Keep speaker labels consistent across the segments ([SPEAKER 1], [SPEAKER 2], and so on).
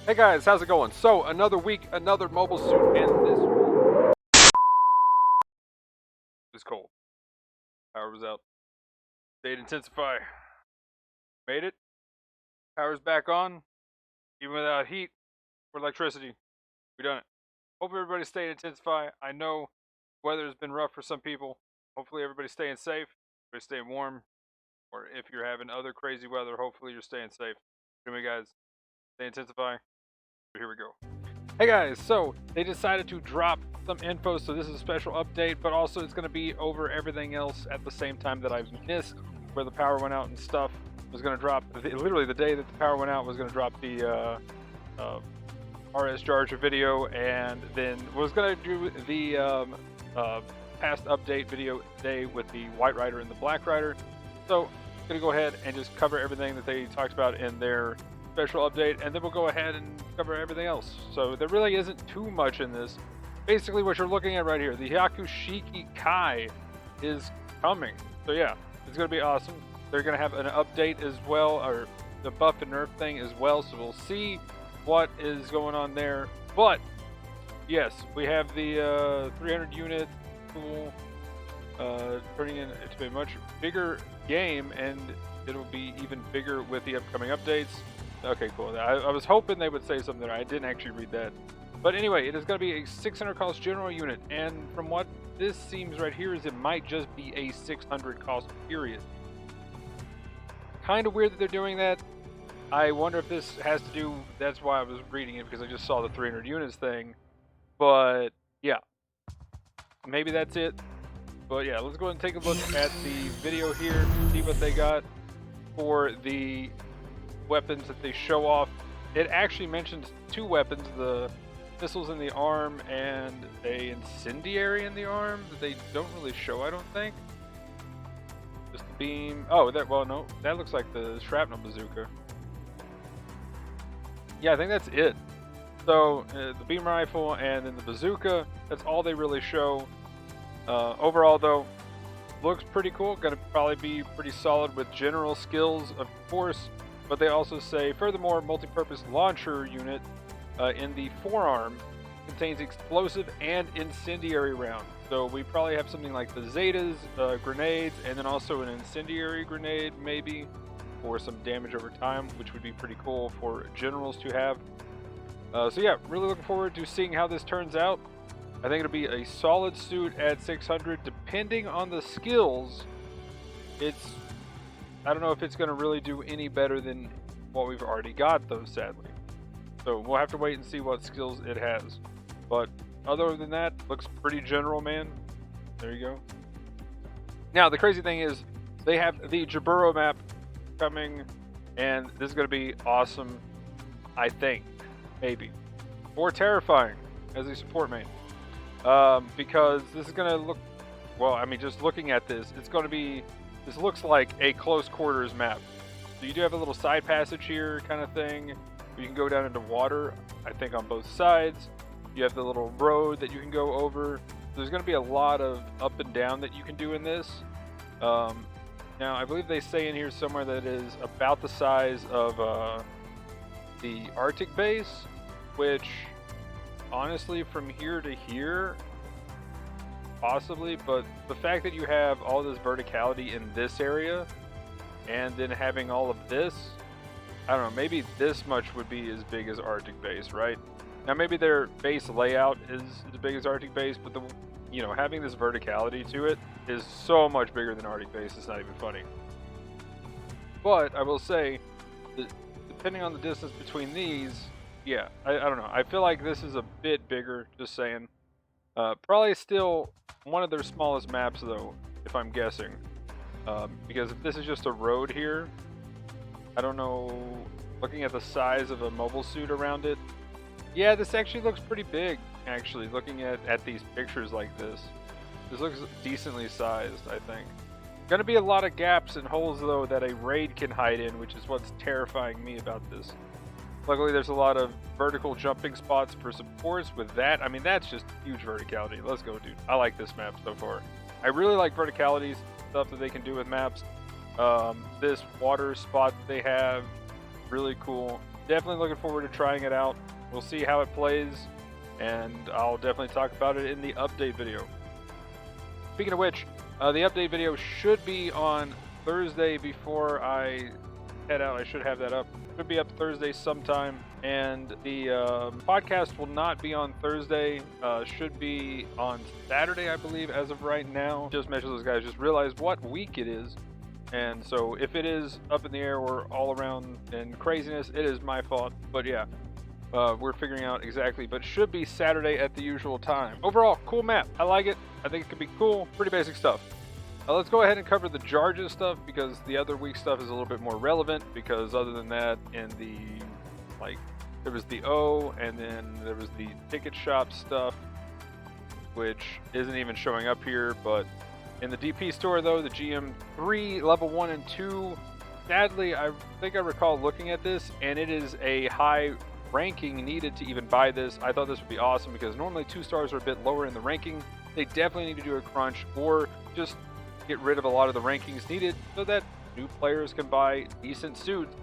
[SPEAKER 1] Hey guys, how's it going? So, another week, another mobile suit, and this is cold. Power was out. State intensify. Made it. Power's back on. Even without heat or electricity. We done it. Hope everybody's staying intensify. I know weather's been rough for some people. Hopefully everybody's staying safe. Everybody's staying warm. Or if you're having other crazy weather, hopefully you're staying safe. Anyway guys, stay intensify. Here we go. Hey guys, so they decided to drop some info, so this is a special update, but also it's going to be over everything else at the same time that I've missed, where the power went out and stuff. Was going to drop, literally the day that the power went out, was going to drop the RS Jarja video, and then was going to do the past update video today with the White Rider and the Black Rider. So I'm going to go ahead and just cover everything that they talked about in their special update, and then we'll go ahead and cover everything else. So there really isn't too much in this. Basically what you're looking at right here, the Hyaku Shiki Kai is coming. So yeah, it's going to be awesome. They're going to have an update as well, or the buff and nerf thing as well, so we'll see what is going on there. But yes, we have the 300 unit tool turning into a much bigger game, and it'll be even bigger with the upcoming updates. Okay, cool. I was hoping they would say something there. I didn't actually read that. But anyway, it is going to be a 600 cost general unit. And from what this seems right here is it might just be a 600 cost period. Kind of weird that they're doing that. I wonder if this has to do... That's why I was reading it, because I just saw the 300 units thing. But yeah, maybe that's it. But yeah, let's go ahead and take a look at the video here, see what they got for the weapons that they show off. It actually mentions two weapons, the missiles in the arm and a incendiary in the arm that they don't really show, I don't think. Just the beam. Oh, that, well, no, that looks like the shrapnel bazooka. Yeah, I think that's it. So the beam rifle and then the bazooka, that's all they really show. Overall though, looks pretty cool. Gonna probably be pretty solid with general skills, of course. But they also say, furthermore, multi-purpose launcher unit in the forearm contains explosive and incendiary round. So we probably have something like the Zetas, grenades, and then also an incendiary grenade, maybe, for some damage over time, which would be pretty cool for generals to have. So yeah, really looking forward to seeing how this turns out. I think it'll be a solid suit at 600, depending on the skills. I don't know if it's going to really do any better than what we've already got, though, sadly. So we'll have to wait and see what skills it has. But other than that, looks pretty general, man. There you go. Now, the crazy thing is, they have the Jaburo map coming, and this is going to be awesome, I think. Maybe. Or terrifying as a support main. Because this is going to look... Well, I mean, just looking at this, it's going to be... This looks like a close quarters map. So you do have a little side passage here kind of thing. You can go down into water, I think on both sides. You have the little road that you can go over. There's going to be a lot of up and down that you can do in this. Now, I believe they say in here somewhere that it is about the size of the Arctic base, which honestly from here to here, possibly, but the fact that you have all this verticality in this area and then having all of this, I don't know, maybe this much would be as big as Arctic base, right? Now maybe their base layout is as big as Arctic base, but having this verticality to it is so much bigger than Arctic base, it's not even funny. But I will say that depending on the distance between these, yeah, I don't know, I feel like this is a bit bigger, just saying. Probably still one of their smallest maps though, if I'm guessing. Because if this is just a road here, I don't know, looking at the size of a mobile suit around it, yeah, this actually looks pretty big, actually, looking at these pictures like this. This looks decently sized, I think. Gonna be a lot of gaps and holes though that a raid can hide in, which is what's terrifying me about this. Luckily, there's a lot of vertical jumping spots for supports with that. I mean, that's just huge verticality. Let's go, dude. I like this map so far. I really like verticalities, stuff that they can do with maps. This water spot they have, really cool. definitely looking forward to trying it out. We'll see how it plays, and I'll definitely talk about it in the update video. Speaking of which, the update video should be on Thursday before I head out. I should have that up. Should be up Thursday sometime. And the podcast will not be on Thursday. Should be on Saturday, I believe, as of right now. Just make sure those guys just realize what week it is. And so if it is up in the air or all around in craziness, it is my fault. But yeah, we're figuring out exactly. But it should be Saturday at the usual time. Overall, cool map. I like it. I think it could be cool. Pretty basic stuff. Let's go ahead and cover the Jarja stuff, because the other week stuff is a little bit more relevant, because other than that, in the, like, there was the O, and then there was the ticket shop stuff, which isn't even showing up here. But in the DP store, though, the GM3 level 1 and 2, sadly, I think I recall looking at this, and it is a high ranking needed to even buy this. I thought this would be awesome, because normally 2 stars are a bit lower in the ranking. They definitely need to do a crunch, or just get rid of a lot of the rankings needed so that new players can buy decent suits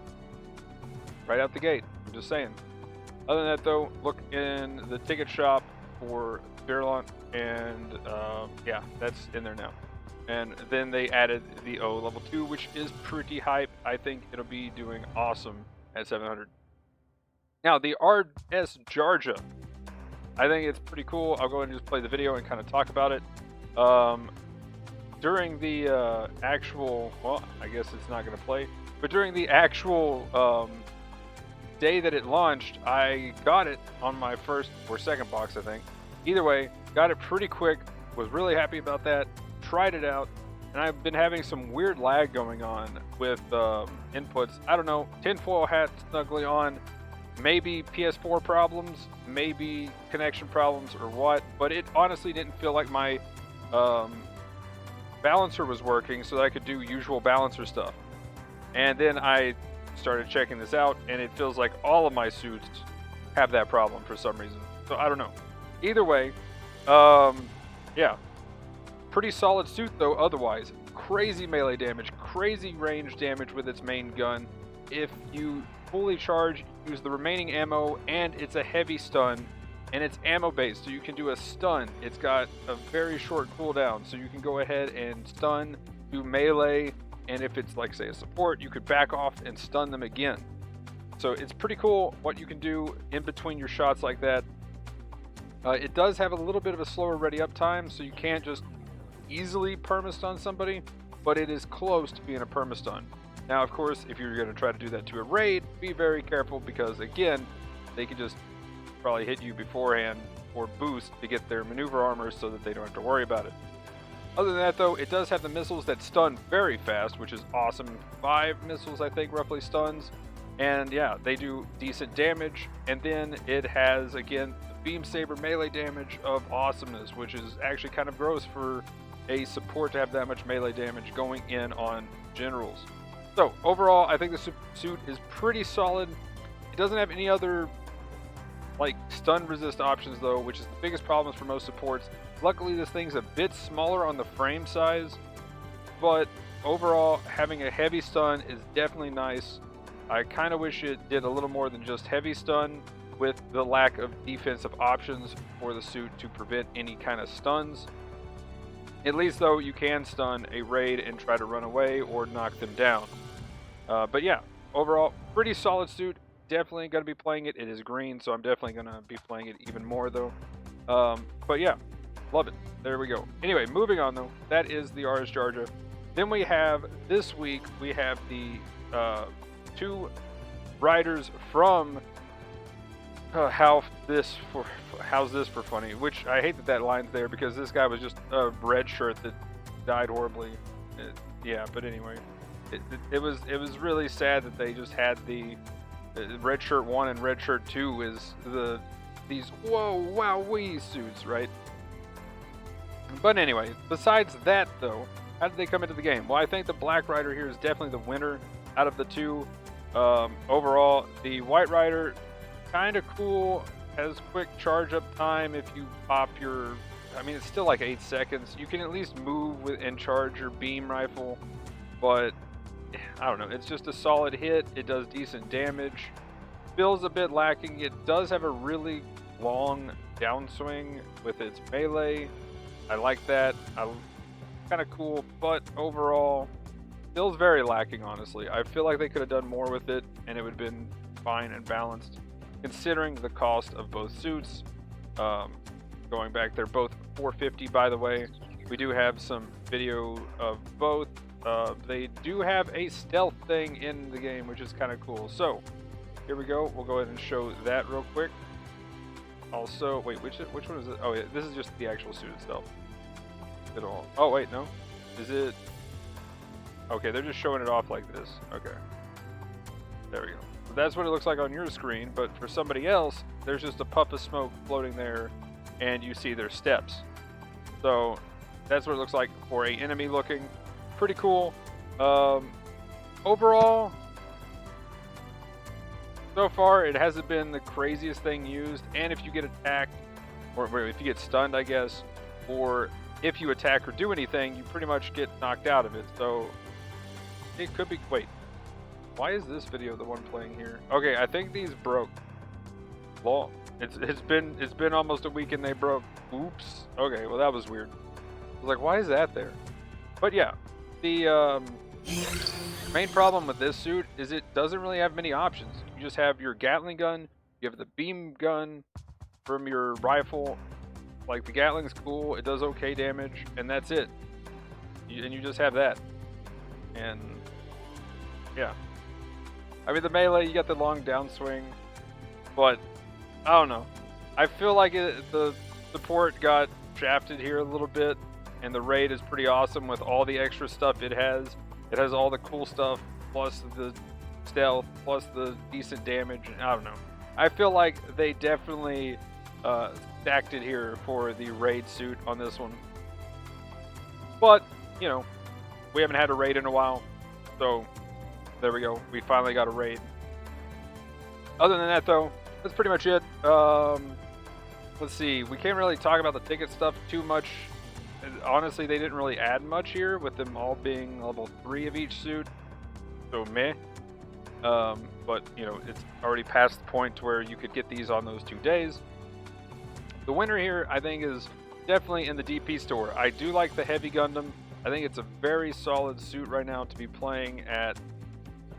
[SPEAKER 1] right out the gate. I'm just saying. Other than that, though, look in the ticket shop for Virulent, and yeah, that's in there now. And then they added the O level 2, which is pretty hype. I think it'll be doing awesome at 700. Now, the RS Jarja, I think it's pretty cool. I'll go ahead and just play the video and kind of talk about it. During the actual, well, I guess it's not going to play, but during the actual day that it launched, I got it on my first or second box, I think. Either way, got it pretty quick, was really happy about that, tried it out, and I've been having some weird lag going on with inputs. I don't know, tinfoil hat snugly on, maybe PS4 problems, maybe connection problems or what, but it honestly didn't feel like my balancer was working so that I could do usual balancer stuff. And then I started checking this out, and it feels like all of my suits have that problem for some reason. So I don't know. Either way, yeah, pretty solid suit though otherwise. Crazy melee damage, crazy range damage with its main gun. If you fully charge, use the remaining ammo, and it's a heavy stun. And it's ammo based, so you can do a stun. It's got a very short cooldown, so you can go ahead and stun, do melee, and if it's like, say, a support, you could back off and stun them again. So it's pretty cool what you can do in between your shots like that. It does have a little bit of a slower ready up time, so you can't just easily perma-stun somebody, but it is close to being a perma-stun. Now, of course, if you're going to try to do that to a raid, be very careful, because again, they can just probably hit you beforehand or boost to get their maneuver armor so that they don't have to worry about it. Other than that, though, it does have the missiles that stun very fast, which is awesome. 5 missiles, I think, roughly stuns. And yeah, they do decent damage. And then it has, again, the beam saber melee damage of awesomeness, which is actually kind of gross for a support to have that much melee damage going in on generals. So overall, I think the suit is pretty solid. It doesn't have any other like stun resist options though, which is the biggest problems for most supports. Luckily, this thing's a bit smaller on the frame size, but overall, having a heavy stun is definitely nice. I kind of wish it did a little more than just heavy stun, with the lack of defensive options for the suit to prevent any kind of stuns. At least though, you can stun a raid and try to run away or knock them down. But yeah, overall, pretty solid suit. Definitely going to be playing it. It is green, so I'm definitely going to be playing it even more though. But yeah, love it. There we go. Anyway, moving on though, that is the RS Jarja. Then we have, this week, we have the 2 riders from How's This for Funny, which I hate that line's there, because this guy was just a red shirt that died horribly. Yeah, but anyway, it was really sad that they just had the red shirt 1 and red shirt 2 is these whoa wow wee suits, right? But anyway, besides that though, how did they come into the game? Well, I think the Black Rider here is definitely the winner out of the 2. Overall, the White Rider, kind of cool, has quick charge up time if you pop your, I mean, it's still like 8 seconds. You can at least move and charge your beam rifle, but I don't know, it's just a solid hit. It does decent damage. feels a bit lacking. It does have a really long downswing with its melee. I like that. Kind of cool, but overall, feels very lacking, honestly. I feel like they could have done more with it, and it would have been fine and balanced, considering the cost of both suits. Going back, they're both $450, by the way. We do have some video of both. They do have a stealth thing in the game, which is kind of cool. So, here we go. We'll go ahead and show that real quick. Also, wait, which one is it? Oh, yeah, this is just the actual suit itself. Oh, wait, no. Is it? Okay, they're just showing it off like this. Okay. There we go. So that's what it looks like on your screen, but for somebody else, there's just a puff of smoke floating there, and you see their steps. So that's what it looks like for a enemy looking. Pretty cool. Overall, so far, it hasn't been the craziest thing used, and if you get attacked, or if you get stunned, I guess, or if you attack or do anything, you pretty much get knocked out of it. So it could be. Wait, why is this video the one playing here? Okay, I think these broke. Long. It's been almost a week and they broke. Oops. Okay, well that was weird. I was like, why is that there? But yeah, the main problem with this suit is it doesn't really have many options. You just have your Gatling gun, you have the beam gun from your rifle. Like, the Gatling's cool, it does okay damage, and that's it. And you just have that. And yeah. I mean, the melee, you got the long downswing, but I don't know. I feel like the support got shafted here a little bit, and the raid is pretty awesome with all the extra stuff it has. It has all the cool stuff, plus the stealth, plus the decent damage, and I don't know. I feel like they definitely stacked it here for the raid suit on this one. But, you know, we haven't had a raid in a while, so there we go. We finally got a raid. Other than that, though, that's pretty much it. Let's see. We can't really talk about the ticket stuff too much. Honestly, they didn't really add much here with them all being level 3 of each suit. So, meh. But, you know, it's already past the point to where you could get these on those 2 days. The winner here, I think, is definitely in the DP store. I do like the Heavy Gundam. I think it's a very solid suit right now to be playing at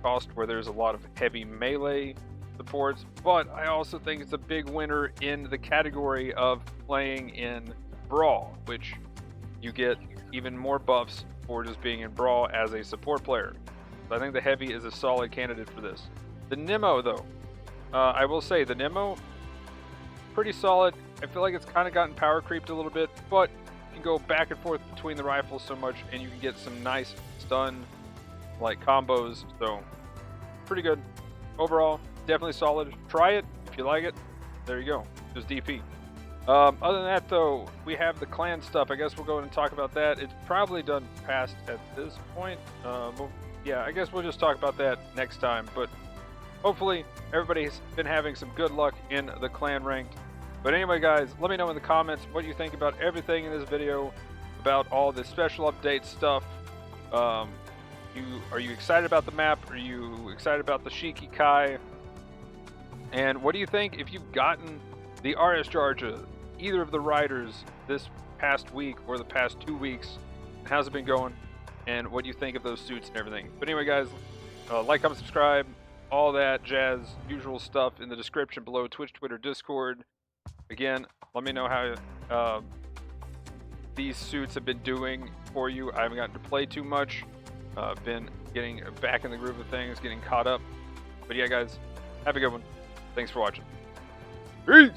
[SPEAKER 1] cost where there's a lot of heavy melee supports, but I also think it's a big winner in the category of playing in Brawl, which you get even more buffs for just being in Brawl as a support player. So I think the Heavy is a solid candidate for this. The Nemo, though, I will say the Nemo, pretty solid. I feel like it's kind of gotten power creeped a little bit, but you can go back and forth between the rifles so much, and you can get some nice stun like combos. So pretty good overall. Definitely solid. Try it if you like it. There you go. Just DP. Other than that, though, we have the clan stuff. I guess we'll go ahead and talk about that. It's probably done past at this point. Yeah, I guess we'll just talk about that next time. But hopefully everybody's been having some good luck in the clan ranked. But anyway, guys, let me know in the comments what you think about everything in this video, about all the special update stuff. Are you excited about the map? Are you excited about the Shiki Kai? And what do you think if you've gotten the RS Jarja, either of the riders, this past week or the past 2 weeks? How's it been going? And what do you think of those suits and everything? But anyway, guys, like, comment, subscribe, all that jazz, usual stuff in the description below. Twitch, Twitter, Discord. Again, let me know how these suits have been doing for you. I haven't gotten to play too much. Been getting back in the groove of things, getting caught up. But yeah, guys, have a good one. Thanks for watching. Peace!